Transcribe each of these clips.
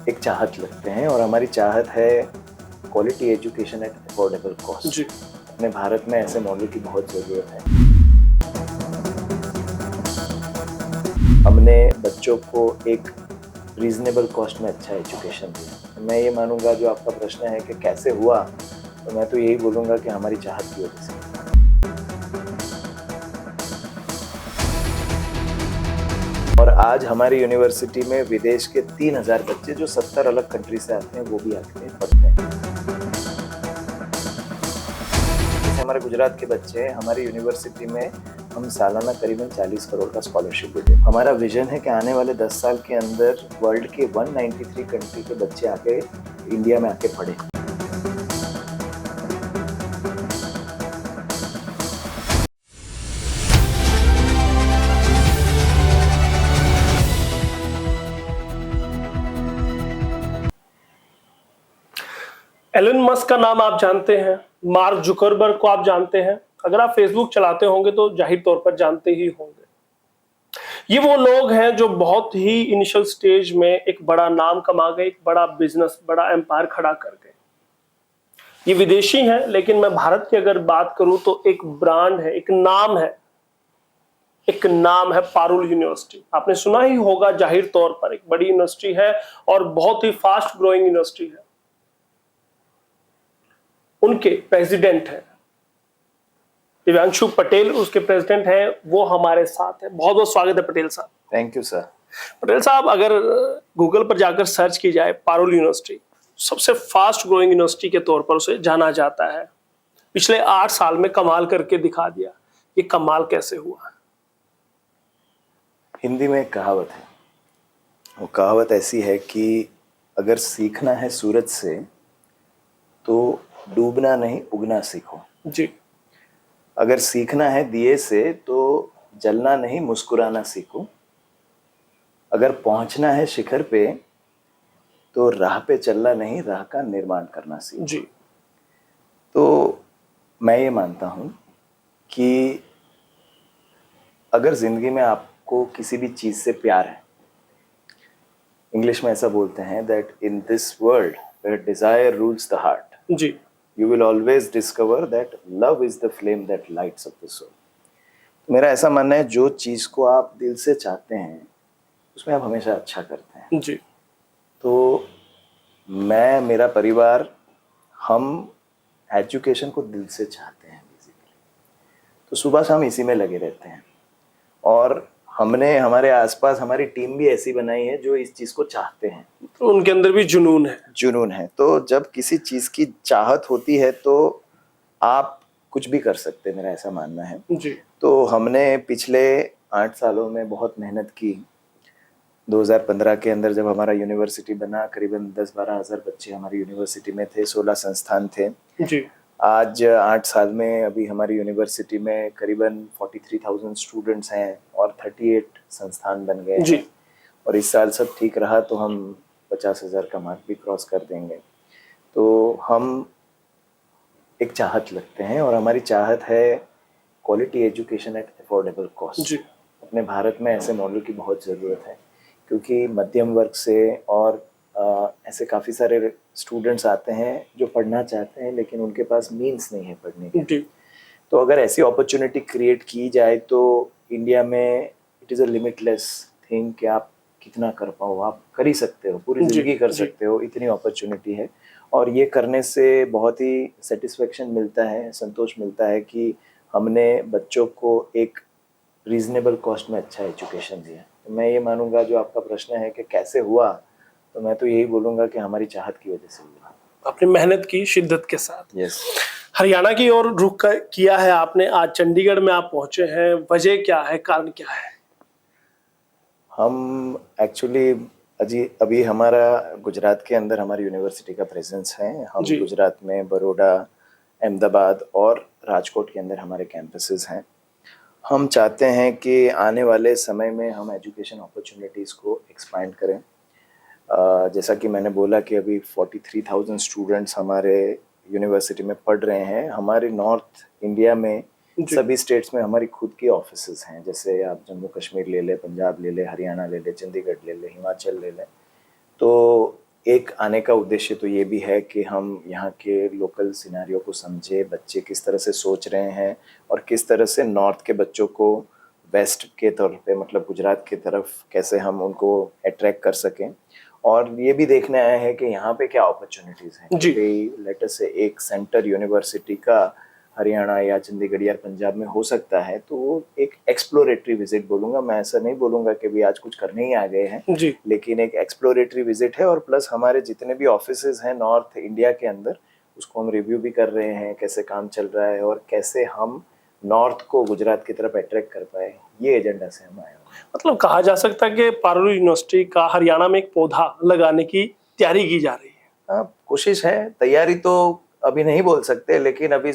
एक चाहत लगते हैं और हमारी चाहत है quality education at affordable cost. जी। अपने भारत में ऐसे मॉडल की बहुत ज़रूरत है। हमने बच्चों को एक रीजनेबल कॉस्ट में अच्छा एजुकेशन दिया। मैं ये मानूंगा, जो आपका प्रश्न है कि कैसे हुआ, तो मैं तो यही बोलूँगा कि हमारी चाहत की वजह से। और आज हमारी यूनिवर्सिटी में विदेश के 3000 बच्चे जो 70 अलग कंट्री से आते हैं, वो भी आते हैं, पढ़ते हैं। जैसे हमारे गुजरात के बच्चे हैं, हमारी यूनिवर्सिटी में हम सालाना करीबन 40 करोड़ का स्कॉलरशिप देते हैं। हमारा विजन है कि आने वाले 10 साल के अंदर वर्ल्ड के 193 कंट्री के बच्चे आके इंडिया में आके पढ़े। एलन मस्क का नाम आप जानते हैं, मार्क जुकरबर्ग को आप जानते हैं। अगर आप फेसबुक चलाते होंगे तो जाहिर तौर पर जानते ही होंगे। ये वो लोग हैं जो बहुत ही इनिशियल स्टेज में एक बड़ा नाम कमा गए, एक बड़ा बिजनेस, बड़ा एम्पायर खड़ा कर गए। ये विदेशी हैं, लेकिन मैं भारत की अगर बात करूं तो एक ब्रांड है, एक नाम है पारुल यूनिवर्सिटी। आपने सुना ही होगा, जाहिर तौर पर एक बड़ी यूनिवर्सिटी है और बहुत ही फास्ट ग्रोइंग यूनिवर्सिटी है। उनके प्रेसिडेंट हैं दिव्यांशु पटेल, उसके प्रेसिडेंट हैं, वो हमारे साथ है। बहुत बहुत स्वागत है पटेल साहब। Thank you sir. पटेल साहब, अगर गूगल पर जाकर सर्च की जाए पारुल यूनिवर्सिटी, सबसे फास्ट ग्रोइंग यूनिवर्सिटी के तौर पर उसे जाना जाता है। पिछले 8 साल में कमाल करके दिखा दिया। ये कमाल कैसे हुआ? हिंदी में एक कहावत है, वो कहावत ऐसी है कि अगर सीखना है सूरज से तो डूबना नहीं उगना सीखो। जी। अगर सीखना है दिए से तो जलना नहीं मुस्कुराना सीखो। अगर पहुंचना है शिखर पे तो राह पे चलना नहीं राह का निर्माण करना सीखो। जी। तो मैं ये मानता हूं कि अगर जिंदगी में आपको किसी भी चीज से प्यार है, इंग्लिश में ऐसा बोलते हैं that in this world where desire rules the heart, जी। you will always discover that love is the flame that lights up the soul. मेरा ऐसा मानना है, जो चीज़ को आप दिल से चाहते हैं उसमें आप हमेशा अच्छा करते हैं। जी। तो मैं, मेरा परिवार, हम एजुकेशन को दिल से चाहते हैं बेसिकली। तो सुबह शाम इसी में लगे रहते हैं और हमने हमारे आसपास हमारी टीम भी ऐसी बनाई है जो इस चीज़ को चाहते हैं। तो उनके अंदर भी जुनून है। तो जब किसी चीज़ की चाहत होती है तो आप कुछ भी कर सकते हैं, मेरा ऐसा मानना है। जी। तो हमने पिछले 8 सालों में बहुत मेहनत की। 2015 के अंदर जब हमारा यूनिवर्सिटी बना, करीबन 10-12 हज़ार बच्चे हमारी यूनिवर्सिटी में थे, 16 संस्थान थे। जी। आज 8 साल में अभी हमारी यूनिवर्सिटी में करीबन 43,000 स्टूडेंट्स हैं और 38 संस्थान बन गए हैं। और इस साल सब ठीक रहा तो हम 50,000 का मार्क भी क्रॉस कर देंगे। तो हम एक चाहत लगते हैं और हमारी चाहत है quality education at affordable cost. जी। अपने भारत में ऐसे मॉडल की बहुत ज़रूरत है, क्योंकि मध्यम वर्ग से और ऐसे काफ़ी सारे स्टूडेंट्स आते हैं जो पढ़ना चाहते हैं लेकिन उनके पास मीन्स नहीं है पढ़ने की। जी। तो अगर ऐसी अपॉर्चुनिटी क्रिएट की जाए तो इंडिया में it is a limitless thing कि आप कितना कर पाओ, आप कर ही सकते हो, पूरी ज़िंदगी कर सकते हो, इतनी अपॉर्चुनिटी है। और ये करने से बहुत ही सेटिस्फेक्शन मिलता है, संतोष मिलता है कि हमने बच्चों को एक रीजनेबल कॉस्ट में अच्छा एजुकेशन दिया। तो मैं ये मानूंगा, जो आपका प्रश्न है कि कैसे हुआ, तो मैं तो यही बोलूँगा कि हमारी चाहत की वजह से हुआ। आपने मेहनत की शिद्दत के साथ। यस। हरियाणा की ओर रुख किया है आपने, आज चंडीगढ़ में आप पहुंचे हैं। वजह क्या है, कारण क्या है? हम एक्चुअली अभी हमारा गुजरात के अंदर हमारी यूनिवर्सिटी का प्रेजेंस है। हम गुजरात में बड़ौदा, अहमदाबाद और राजकोट के अंदर हमारे कैंपसेस हैं। हम चाहते हैं कि आने वाले समय में हम एजुकेशन अपॉर्चुनिटीज़ को एक्सपांड करें। जैसा कि मैंने बोला कि अभी 43,000 स्टूडेंट्स हमारे यूनिवर्सिटी में पढ़ रहे हैं। हमारे नॉर्थ इंडिया में सभी स्टेट्स में हमारी खुद की ऑफिसेज हैं। जैसे आप जम्मू कश्मीर ले लें, पंजाब ले लें, हरियाणा ले लें, चंडीगढ़ ले लें, हिमाचल ले लें। तो एक आने का उद्देश्य तो ये भी है कि हम यहाँ के लोकल सिनेरियो को समझे, बच्चे किस तरह से सोच रहे हैं और किस तरह से नॉर्थ के बच्चों को वेस्ट के तौर पे मतलब गुजरात की तरफ कैसे हम उनको अट्रैक्ट कर सकें। और ये भी देखने आए हैं कि यहाँ पे क्या अपॉर्चुनिटीज़ हैं। जी। लेटर से एक सेंटर यूनिवर्सिटी का हरियाणा या चंडीगढ़ या पंजाब में हो सकता है, तो वो एक एक्सप्लोरेटरी विजिट बोलूँगा मैं, ऐसा नहीं बोलूँगा कि भी आज कुछ करने ही आ गए हैं जी। लेकिन एक एक्सप्लोरेटरी विजिट है। और प्लस हमारे जितने भी ऑफिसेज हैं नॉर्थ इंडिया के अंदर, उसको हम रिव्यू भी कर रहे हैं, कैसे काम चल रहा है और कैसे हम नॉर्थ को गुजरात की तरफ अट्रैक्ट कर पाए, ये एजेंडा से हम आए हैं। मतलब कहा जा सकता है कि पारुल यूनिवर्सिटी का हरियाणा में एक पौधा लगाने की तैयारी की जा रही है। हाँ, कोशिश है, तैयारी तो अभी नहीं बोल सकते, लेकिन अभी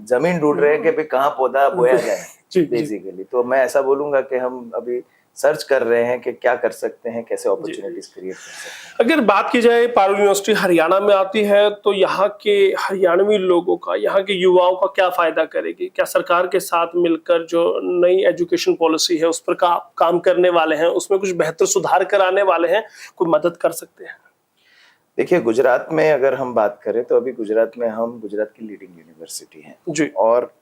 जमीन ढूंढ रहे हैं कि भाई कहाँ पौधा बोया जाए बेसिकली। तो मैं ऐसा बोलूंगा कि हम अभी सर्च कर रहे हैं कि क्या कर सकते हैं, कैसे अपॉर्चुनिटीज क्रिएट कर सकते हैं। अगर बात की जाए पारुल यूनिवर्सिटी हरियाणा में आती है तो यहाँ के हरियाणवी लोगों का, यहाँ के युवाओं का क्या फायदा करेगी? क्या सरकार के साथ मिलकर जो नई एजुकेशन पॉलिसी है उस पर काम करने वाले हैं, उसमें कुछ बेहतर सुधार कराने वाले हैं, कोई मदद कर सकते हैं? देखिए, गुजरात में अगर हम बात करें तो अभी गुजरात में हम गुजरात की लीडिंग यूनिवर्सिटी हैं जी। और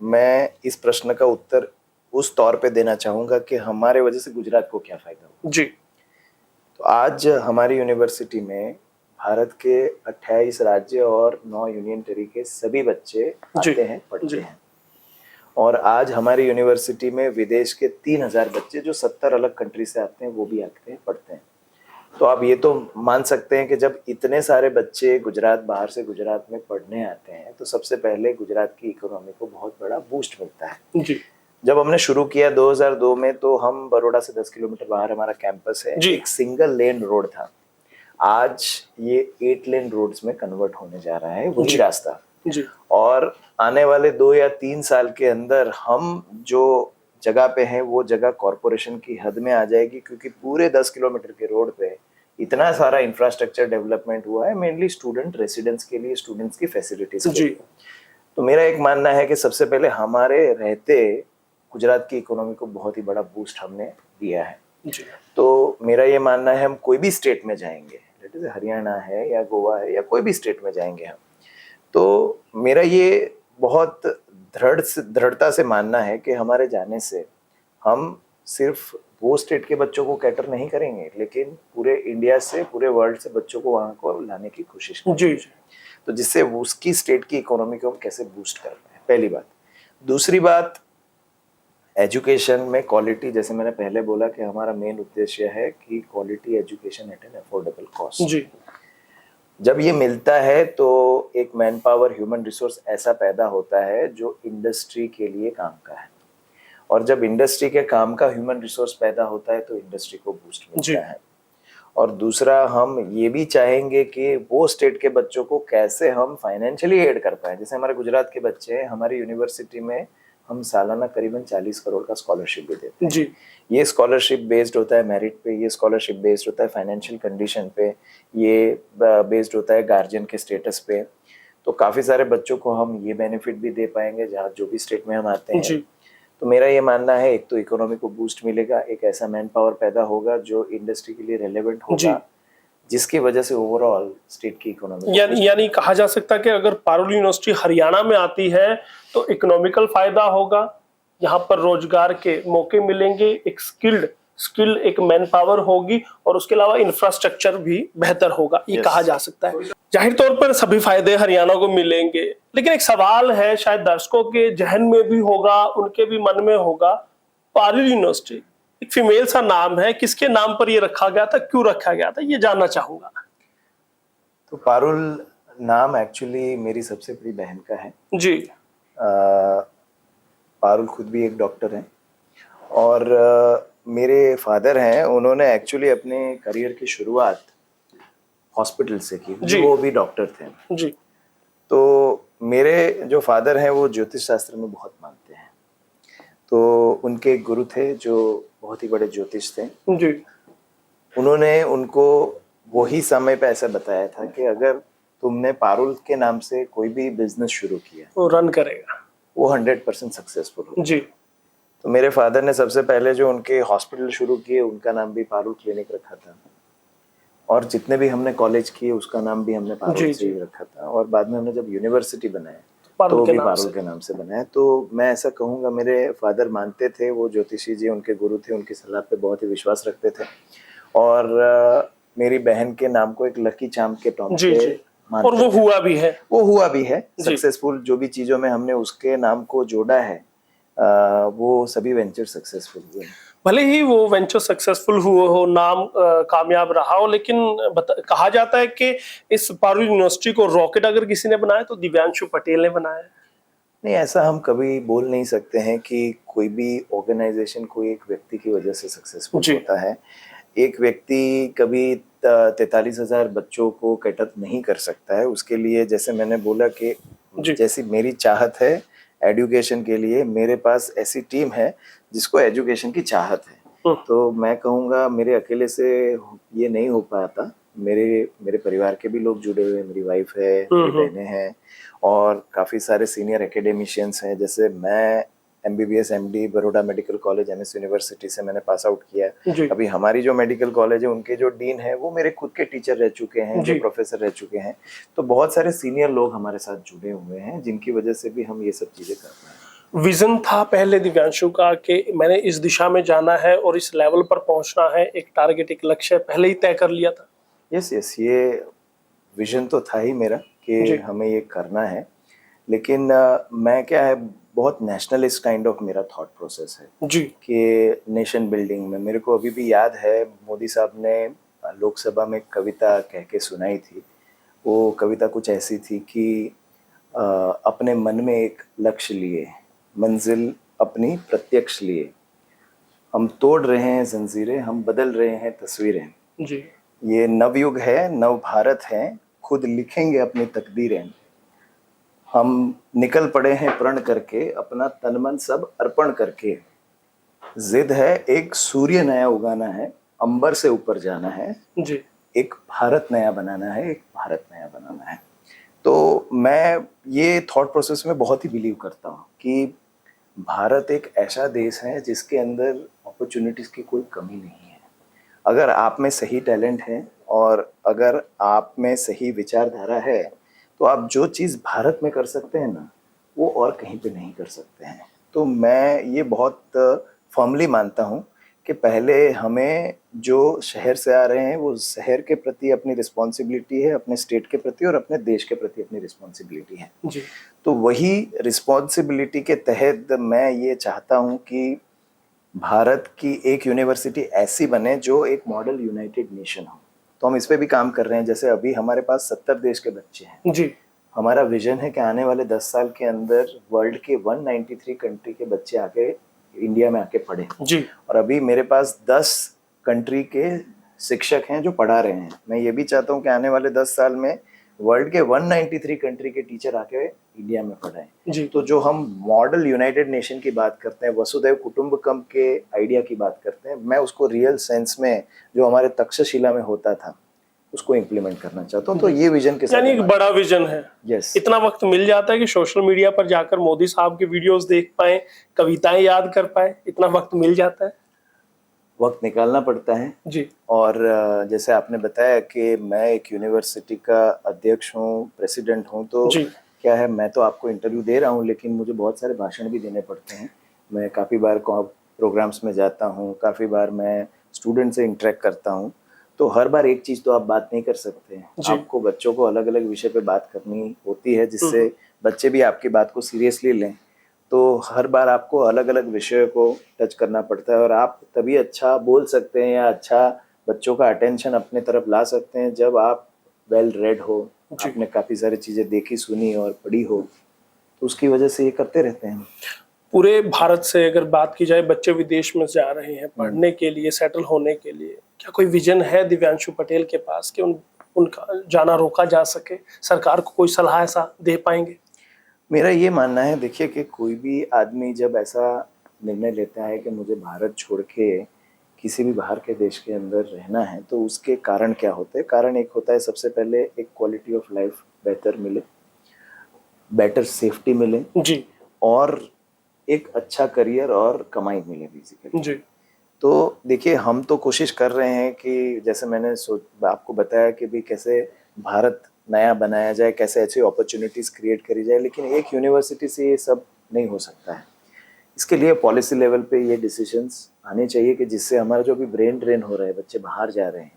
मैं इस प्रश्न का उत्तर उस तौर पे देना चाहूंगा कि हमारे वजह से गुजरात को क्या फायदा हुआ। जी। तो आज हमारी यूनिवर्सिटी में भारत के 28 राज्य और 9 यूनियन टेरिटरी के सभी बच्चे आते हैं, पढ़ते हैं। और आज हमारी यूनिवर्सिटी में विदेश के 3000 बच्चे जो 70 अलग कंट्री से आते हैं वो भी आते हैं, पढ़ते हैं। तो आप ये तो मान सकते हैं कि जब इतने सारे बच्चे गुजरात बाहर से गुजरात में पढ़ने आते हैं तो सबसे पहले गुजरात की इकोनॉमी को बहुत बड़ा बूस्ट मिलता है। जी। जब हमने शुरू किया 2002 में तो हम बड़ौदा से 10 किलोमीटर बाहर हमारा कैंपस है, एक सिंगल लेन रोड था। आज ये 8 लेन रोड्स में कन्वर्ट होने जा रहा है वही रास्ता। जी। और आने वाले 2 या 3 साल के अंदर हम जो जगह पे हैं वो जगह कॉरपोरेशन की हद में आ जाएगी, क्योंकि पूरे 10 किलोमीटर के रोड पे इतना सारा इंफ्रास्ट्रक्चर डेवलपमेंट हुआ है, मेनली स्टूडेंट रेसिडेंट्स के लिए, स्टूडेंट्स की फैसिलिटीज के लिए। तो मेरा एक मानना है कि सबसे पहले हमारे रहते गुजरात की इकोनॉमी को बहुत ही बड़ा बूस्ट हमने दिया है। जी। तो मेरा ये मानना है हम कोई भी स्टेट में जाएंगे, जैसे हरियाणा है या गोवा है या कोई भी स्टेट में जाएंगे हम, तो मेरा ये बहुत दृढ़ता से मानना है कि हमारे जाने से हम सिर्फ वो स्टेट के बच्चों को कैटर नहीं करेंगे, लेकिन पूरे इंडिया से, पूरे वर्ल्ड से बच्चों को वहाँ को लाने की कोशिश करेंगे। जी। तो जिससे उसकी स्टेट की इकोनॉमी को हम कैसे बूस्ट कर पाए, पहली बात। दूसरी बात, एजुकेशन में क्वालिटी, जैसे मैंने पहले बोला कि हमारा मेन उद्देश्य है कि quality education at an affordable cost. जी। जब ये मिलता है तो एक मैन पावर, ह्यूमन रिसोर्स ऐसा पैदा होता है जो इंडस्ट्री के लिए काम का है, और जब इंडस्ट्री के काम का ह्यूमन रिसोर्स पैदा होता है तो इंडस्ट्री को बूस्ट मिलता है। और दूसरा, हम ये भी चाहेंगे कि वो स्टेट के बच्चों को कैसे हम फाइनेंशियली एड कर पाए। जैसे हमारे गुजरात के बच्चे हैं, हमारी यूनिवर्सिटी में हम सालाना करीबन 40 करोड़ का स्कॉलरशिप भी देते हैं। जी। ये स्कॉलरशिप बेस्ड होता है मेरिट पे, ये स्कॉलरशिप बेस्ड होता है फाइनेंशियल कंडीशन पे, ये बेस्ड होता है गार्जियन के स्टेटस पे। तो काफ़ी सारे बच्चों को हम ये बेनिफिट भी दे पाएंगे जहाँ जो भी स्टेट में हम आते हैं। जी। तो मेरा ये मानना है, एक तो इकोनॉमी को बूस्ट मिलेगा, एक ऐसा मैन पावर पैदा होगा जो इंडस्ट्री के लिए रेलेवेंट होगा, जिसकी वजह से ओवरऑल स्टेट की इकोनॉमी, यानी कहा जा सकता है कि अगर पारुल यूनिवर्सिटी हरियाणा में आती है तो इकोनॉमिकल फायदा होगा, यहाँ पर रोजगार के मौके मिलेंगे, एक स्किल्ड एक मैन पावर होगी और उसके अलावा इंफ्रास्ट्रक्चर भी बेहतर होगा, ये कहा जा सकता है। जाहिर तौर पर सभी फायदे हरियाणा को मिलेंगे, लेकिन एक सवाल है, शायद दर्शकों के जहन में भी होगा, उनके भी मन में होगा, पारुल यूनिवर्सिटी एक फीमेल सा नाम है, किसके नाम पर ये रखा गया था, क्यों रखा गया था, ये जानना चाहूंगा। तो पारुल नाम एक्चुअली मेरी सबसे बड़ी बहन का है जी। पारुल खुद भी एक डॉक्टर हैं और मेरे फादर हैं, उन्होंने एक्चुअली अपने करियर की शुरुआत हॉस्पिटल से की, वो भी डॉक्टर थे। जी। तो मेरे जो फादर हैं वो ज्योतिष शास्त्र में बहुत मानते हैं, तो उनके एक गुरु थे जो बहुत ही बड़े ज्योतिष थे। जी। उन्होंने उनको वही समय पे ऐसा बताया था कि अगर तुमने पारुल के नाम से कोई भी बिजनेस शुरू किया, वो रन करेगा, वो 100% सक्सेसफुल होगा। जी। तो मेरे फादर ने सबसे पहले जो उनके हॉस्पिटल शुरू किए, उनका नाम भी पारुल क्लिनिक रखा था। और जितने भी हमने कॉलेज किए उसका नाम भी हमने पारुल जी से ही रखा था, और बाद में हमने जब यूनिवर्सिटी बनाया पारुल तो के भी नाम पारुल से। के नाम से बनाया। तो मैं ऐसा कहूँगा, मेरे फादर मानते थे, वो ज्योतिषी जी उनके गुरु थे, उनकी सलाह पे बहुत ही विश्वास रखते थे, और मेरी बहन के नाम को एक लकी चार्म के तौर जी पे जी, और मानते वो थे। हुआ भी है। वो हुआ भी है जी, सक्सेसफुल। जो भी चीजों में हमने उसके नाम को जोड़ा है, वो सभी वेंचर सक्सेसफुल हुए हैं। भले ही वो वेंचर सक्सेसफुल हुए हो, नाम कामयाब रहा हो, लेकिन कहा जाता है कि इस पारुल यूनिवर्सिटी को रॉकेट अगर किसी ने बनाया तो दिव्यांशु पटेल ने बनाया है। नहीं, ऐसा हम कभी बोल नहीं सकते हैं कि कोई भी ऑर्गेनाइजेशन कोई एक व्यक्ति की वजह से सक्सेसफुल जी होता है। एक व्यक्ति कभी 43,000 बच्चों को कैटअप नहीं कर सकता है। उसके लिए, जैसे मैंने बोला कि जी। जैसी मेरी चाहत है एजुकेशन के लिए, मेरे पास ऐसी टीम है जिसको एजुकेशन की चाहत है। तो मैं कहूँगा मेरे अकेले से ये नहीं हो पाता। मेरे मेरे परिवार के भी लोग जुड़े हुए हैं, मेरी वाइफ है, मेरी बहनें हैं, और काफ़ी सारे सीनियर एकेडमिशियंस हैं। जैसे मैं MBBS MD Baroda medical college MS university से मैंने पास आउट किया है। जी अभी हमारी जो मेडिकल कॉलेज है उनके जो डीन है वो मेरे खुद के टीचर रह चुके हैं, जो जी। प्रोफेसर रह चुके हैं। तो बहुत सारे सीनियर लोग हमारे साथ जुड़े हुए हैं, जिनकी वजह से भी हम ये सब चीज़ें कर रहे हैं। विजन था पहले दिव्यांशु का कि मैंने इस दिशा में जाना है और इस लेवल पर पहुंचना है, एक टारगेट, एक लक्ष्य पहले ही तय कर लिया था। यस, ये विजन तो था ही मेरा कि जी हमें ये करना है। लेकिन मैं क्या है, बहुत नेशनलिस्ट काइंड ऑफ मेरा थॉट प्रोसेस है जी कि नेशन बिल्डिंग में मेरे को अभी भी याद है, मोदी साहब ने लोकसभा में कविता कह के सुनाई थी। वो कविता कुछ ऐसी थी कि अपने मन में एक लक्ष्य लिए, मंजिल अपनी प्रत्यक्ष लिए, हम तोड़ रहे हैं जंजीरें, हम बदल रहे हैं तस्वीरें। जी ये नवयुग है, नव भारत है, खुद लिखेंगे अपनी तकदीरें। हम निकल पड़े हैं प्रण करके, अपना तन मन सब अर्पण करके। जिद है एक सूर्य नया उगाना है, अंबर से ऊपर जाना है, जी। एक भारत नया बनाना है, एक भारत नया बनाना है। तो मैं ये थॉट प्रोसेस में बहुत ही बिलीव करता हूँ कि भारत एक ऐसा देश है जिसके अंदर अपॉर्चुनिटीज की कोई कमी नहीं है। अगर आप में सही टैलेंट है और अगर आप में सही विचारधारा है, तो आप जो चीज़ भारत में कर सकते हैं ना, वो और कहीं पे नहीं कर सकते हैं। तो मैं ये बहुत फर्मली मानता हूँ कि पहले हमें, जो शहर से आ रहे हैं, वो शहर के प्रति अपनी रिस्पॉन्सिबिलिटी है, अपने स्टेट के प्रति और अपने देश के प्रति अपनी रिस्पॉन्सिबिलिटी है। जी तो वही रिस्पॉन्सिबिलिटी के तहत मैं ये चाहता हूँ कि भारत की एक यूनिवर्सिटी ऐसी बने जो एक मॉडल यूनाइटेड नेशन हो। तो हम इस पे भी काम कर रहे हैं। जैसे अभी हमारे पास 70 देश के बच्चे हैं। जी हमारा विजन है कि आने वाले 10 साल के अंदर वर्ल्ड के 193 कंट्री के बच्चे आके इंडिया में आके पढ़े। जी। और अभी मेरे पास 10 कंट्री के शिक्षक हैं जो पढ़ा रहे हैं। मैं ये भी चाहता हूँ कि आने वाले 10 साल में वर्ल्ड के 193 कंट्री के टीचर आके इंडिया में पढ़ाएं। जी तो जो हम मॉडल यूनाइटेड नेशन की बात करते हैं, वसुधैव कुटुंबकम के आइडिया की बात करते हैं, मैं उसको रियल सेंस में जो हमारे तक्षशिला में होता था उसको इम्प्लीमेंट करना चाहता हूँ। तो ये विजन के साथ, यानी एक बड़ा विजन है। यस, इतना वक्त मिल जाता है कि सोशल मीडिया पर जाकर मोदी साहब के वीडियोस देख पाए, कविताएं याद कर पाए, इतना वक्त मिल जाता है। वक्त निकालना पड़ता है। जी और जैसे आपने बताया कि मैं एक यूनिवर्सिटी का अध्यक्ष हूँ, प्रेसिडेंट हूँ, तो जी क्या है, मैं तो आपको इंटरव्यू दे रहा हूँ, लेकिन मुझे बहुत सारे भाषण भी देने पड़ते हैं। मैं काफ़ी बार प्रोग्राम्स में जाता हूँ, काफ़ी बार मैं स्टूडेंट से इंटरेक्ट करता हूँ। तो हर बार एक चीज़ तो आप बात नहीं कर सकते हैं। जी। आपको बच्चों को अलग अलग विषय पे बात करनी होती है, जिससे बच्चे भी आपकी बात को सीरियसली लें। तो हर बार आपको अलग अलग विषयों को टच करना पड़ता है, और आप तभी अच्छा बोल सकते हैं या अच्छा बच्चों का अटेंशन अपने तरफ ला सकते हैं जब आप वेल रेड हो, जी। आपने काफ़ी सारी चीज़ें देखी, सुनी और पढ़ी हो। तो उसकी वजह से ये करते रहते हैं। पूरे भारत से अगर बात की जाए, बच्चे विदेश में जा रहे हैं पढ़ने के लिए, सेटल होने के लिए, क्या कोई विजन है दिव्यांशु पटेल के पास कि उनका जाना रोका जा सके? सरकार को कोई सलाह ऐसा दे पाएंगे? मेरा ये मानना है, देखिए, कि कोई भी आदमी जब ऐसा निर्णय लेता है कि मुझे भारत छोड़ के किसी भी बाहर के देश के अंदर रहना है, तो उसके कारण क्या होते हैं। कारण एक होता है, सबसे पहले एक क्वालिटी ऑफ लाइफ बेहतर मिले, बेटर सेफ्टी मिले, जी और एक अच्छा करियर और कमाई मिले बेसिकली। जी तो देखिए, हम तो कोशिश कर रहे हैं कि जैसे मैंने आपको बताया कि भी कैसे भारत नया बनाया जाए, कैसे अच्छी अपॉर्चुनिटीज़ क्रिएट करी जाए, लेकिन एक यूनिवर्सिटी से ये सब नहीं हो सकता है। इसके लिए पॉलिसी लेवल पे ये डिसीजंस आने चाहिए कि जिससे हमारा जो भी ब्रेन ड्रेन हो रहा है, बच्चे बाहर जा रहे हैं,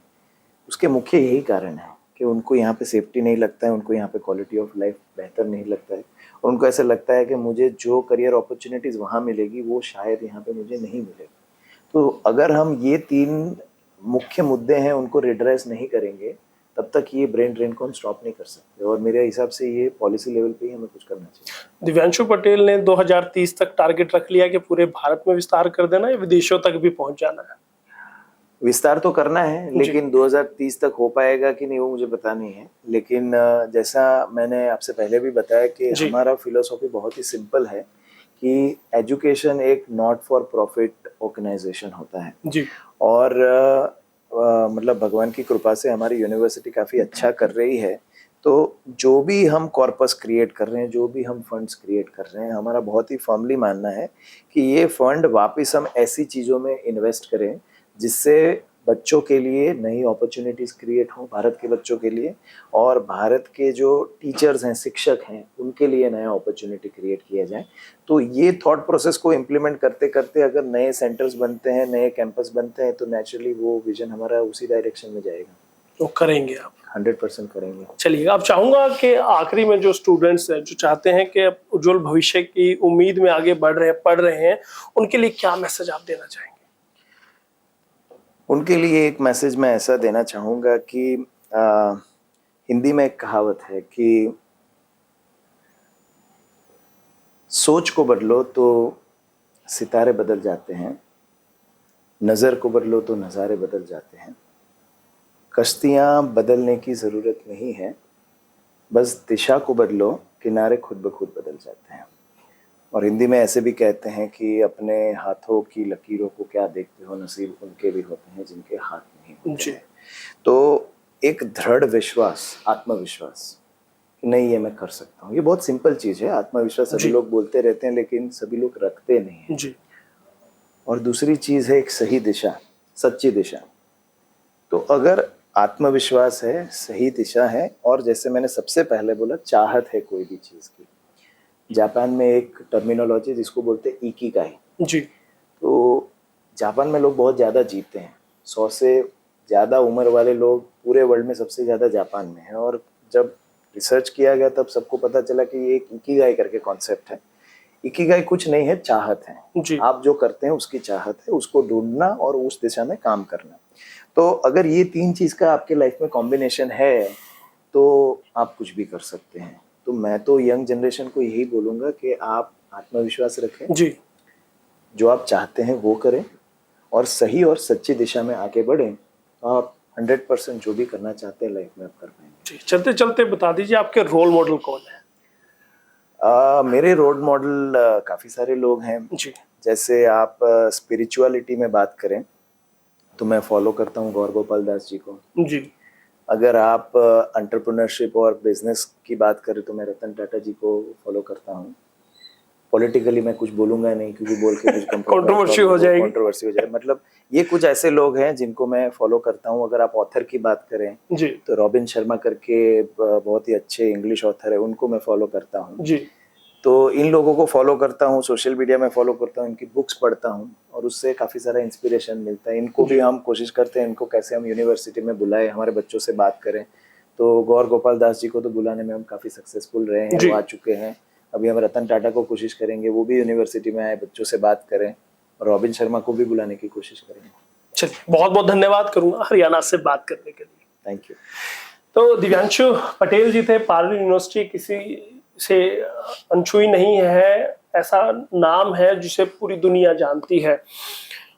उसके मुख्य यही कारण है कि उनको यहाँ पे सेफ्टी नहीं लगता है, उनको यहाँ पे क्वालिटी ऑफ लाइफ बेहतर नहीं लगता है, और उनको ऐसा लगता है कि मुझे जो करियर अपॉर्चुनिटीज़ वहाँ मिलेगी वो शायद यहाँ पे मुझे नहीं मिलेगी। तो अगर हम ये 3 मुख्य मुद्दे हैं उनको रिड्रेस नहीं करेंगे, तब तक ये ब्रेन ड्रेन को हम स्टॉप नहीं कर सकते, और मेरे हिसाब से ये पॉलिसी लेवल पे ही हमें कुछ करना चाहिए। दिव्यांशु पटेल ने 2030 तक टारगेट रख लिया कि पूरे भारत में विस्तार कर देना है, विदेशों तक भी पहुंच जाना है। विस्तार तो करना है, लेकिन 2030 तक हो पाएगा कि नहीं वो मुझे पता नहीं है। लेकिन जैसा मैंने आपसे पहले भी बताया कि हमारा फिलोसॉफी बहुत ही सिंपल है कि एजुकेशन एक नॉट फॉर प्रॉफिट ऑर्गेनाइजेशन होता है जी। और मतलब भगवान की कृपा से हमारी यूनिवर्सिटी काफ़ी अच्छा कर रही है। तो जो भी हम कॉर्पस क्रिएट कर रहे हैं, जो भी हम फंड्स क्रिएट कर रहे हैं, हमारा बहुत ही फर्मली मानना है कि ये फंड वापस हम ऐसी चीज़ों में इन्वेस्ट करें जिससे बच्चों के लिए नई अपॉर्चुनिटीज़ क्रिएट हों, भारत के बच्चों के लिए, और भारत के जो टीचर्स हैं, शिक्षक हैं, उनके लिए नया अपॉर्चुनिटी क्रिएट किया जाए। तो ये थॉट प्रोसेस को इम्प्लीमेंट करते करते अगर नए सेंटर्स बनते हैं, नए कैंपस बनते हैं, तो नेचुरली वो विजन हमारा उसी डायरेक्शन में जाएगा। तो करेंगे आप? 100% करेंगे। चलिए, अब चाहूंगा कि आखिरी में जो स्टूडेंट्स हैं, जो चाहते हैं कि उज्जवल भविष्य की उम्मीद में आगे बढ़ रहे हैं, पढ़ रहे हैं, उनके लिए क्या मैसेज आप देना चाहेंगे? उनके लिए एक मैसेज मैं ऐसा देना चाहूँगा कि हिंदी में एक कहावत है कि सोच को बदलो तो सितारे बदल जाते हैं, नज़र को बदलो तो नज़ारे बदल जाते हैं, कश्तियाँ बदलने की ज़रूरत नहीं है, बस दिशा को बदलो, किनारे खुद ब खुद बदल जाते हैं। और हिंदी में ऐसे भी कहते हैं कि अपने हाथों की लकीरों को क्या देखते हो, नसीब उनके भी होते हैं जिनके हाथ नहीं होते हैं। तो एक दृढ़ विश्वास, आत्मविश्वास कि नहीं ये मैं कर सकता हूँ, ये बहुत सिंपल चीज़ है। आत्मविश्वास सभी लोग बोलते रहते हैं लेकिन सभी लोग रखते नहीं हैं जी। और दूसरी चीज़ है एक सही दिशा, सच्ची दिशा। तो अगर आत्मविश्वास है, सही दिशा है, और जैसे मैंने सबसे पहले बोला, चाहत है कोई भी चीज़ की। जापान में एक टर्मिनोलॉजी जिसको बोलते हैं इकिगाई जी। तो जापान में लोग बहुत ज़्यादा जीते हैं, 100 से ज़्यादा उम्र वाले लोग पूरे वर्ल्ड में सबसे ज़्यादा जापान में हैं। और जब रिसर्च किया गया तब सबको पता चला कि ये एक इकिगाई करके कॉन्सेप्ट है। इकिगाई कुछ नहीं है, चाहत है जी। आप जो करते हैं उसकी चाहत है, उसको ढूंढना और उस दिशा में काम करना। तो अगर ये 3 चीज़ का आपके लाइफ में कॉम्बिनेशन है तो आप कुछ भी कर सकते हैं। तो मैं तो यंग जनरेशन को यही बोलूँगा कि आप आत्मविश्वास रखें जी, जो आप चाहते हैं वो करें, और सही और सच्ची दिशा में आगे बढ़ें, तो आप 100% जो भी करना चाहते हैं लाइफ में आप कर पाएंगे। चलते चलते बता दीजिए आपके रोल मॉडल कौन है? मेरे रोल मॉडल काफ़ी सारे लोग हैं जी। जैसे आप स्पिरिचुअलिटी में बात करें तो मैं फॉलो करता हूँ गौर गोपाल दास जी को जी। अगर आप एंटरप्रेन्योरशिप और बिजनेस की बात करें तो मैं रतन टाटा जी को फॉलो करता हूँ। पॉलिटिकली मैं कुछ बोलूँगा नहीं क्योंकि बोल के कुछ कंट्रोवर्सी हो जाए, मतलब ये कुछ ऐसे लोग हैं जिनको मैं फॉलो करता हूँ। अगर आप ऑथर की बात करें जी, तो रॉबिन शर्मा करके बहुत ही अच्छे इंग्लिश ऑथर है, उनको मैं फॉलो करता हूँ जी। तो इन लोगों को फॉलो करता हूँ, सोशल मीडिया में फॉलो करता हूँ, इनकी बुक्स पढ़ता हूँ और उससे काफ़ी सारा इंस्पिरेशन मिलता है। इनको भी हम कोशिश करते हैं इनको कैसे हम यूनिवर्सिटी में बुलाएं, हमारे बच्चों से बात करें। तो गौर गोपाल दास जी को तो बुलाने में हम काफ़ी सक्सेसफुल रहे हैं, वो आ चुके हैं। अभी हम रतन टाटा को कोशिश करेंगे, वो भी यूनिवर्सिटी में आए, बच्चों से बात करें, और रॉबिन शर्मा को भी बुलाने की कोशिश करेंगे। चलिए, बहुत बहुत धन्यवाद करूँगा हरियाणा से बात करने के लिए। Thank you. तो दिव्यांशु पटेल जी थे, पारुल यूनिवर्सिटी किसी से अनछुई नहीं है, ऐसा नाम है जिसे पूरी दुनिया जानती है।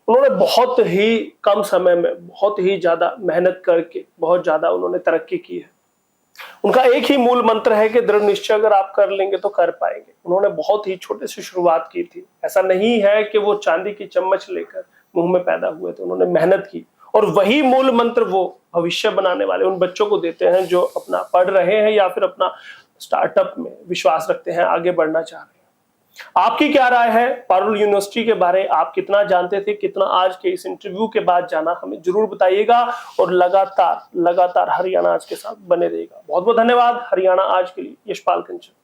उन्होंने बहुत ही कम समय में बहुत ही ज्यादा मेहनत करके बहुत ज्यादा उन्होंने तरक्की की है। उनका एक ही मूल मंत्र है कि दृढ़ निश्चय अगर आप कर लेंगे तो कर पाएंगे। उन्होंने बहुत ही छोटे से शुरुआत की थी, ऐसा नहीं है कि वो चांदी की चम्मच लेकर मुंह में पैदा हुए थे। उन्होंने मेहनत की और वही मूल मंत्र वो भविष्य बनाने वाले उन बच्चों को देते हैं जो अपना पढ़ रहे हैं या फिर अपना स्टार्टअप में विश्वास रखते हैं, आगे बढ़ना चाह रहे हैं। आपकी क्या राय है पारुल यूनिवर्सिटी के बारे? आप कितना जानते थे, कितना आज के इस इंटरव्यू के बाद जाना, हमें जरूर बताइएगा और लगातार हरियाणा आज के साथ बने रहिएगा। बहुत बहुत धन्यवाद हरियाणा आज के लिए। यशपाल कंचन।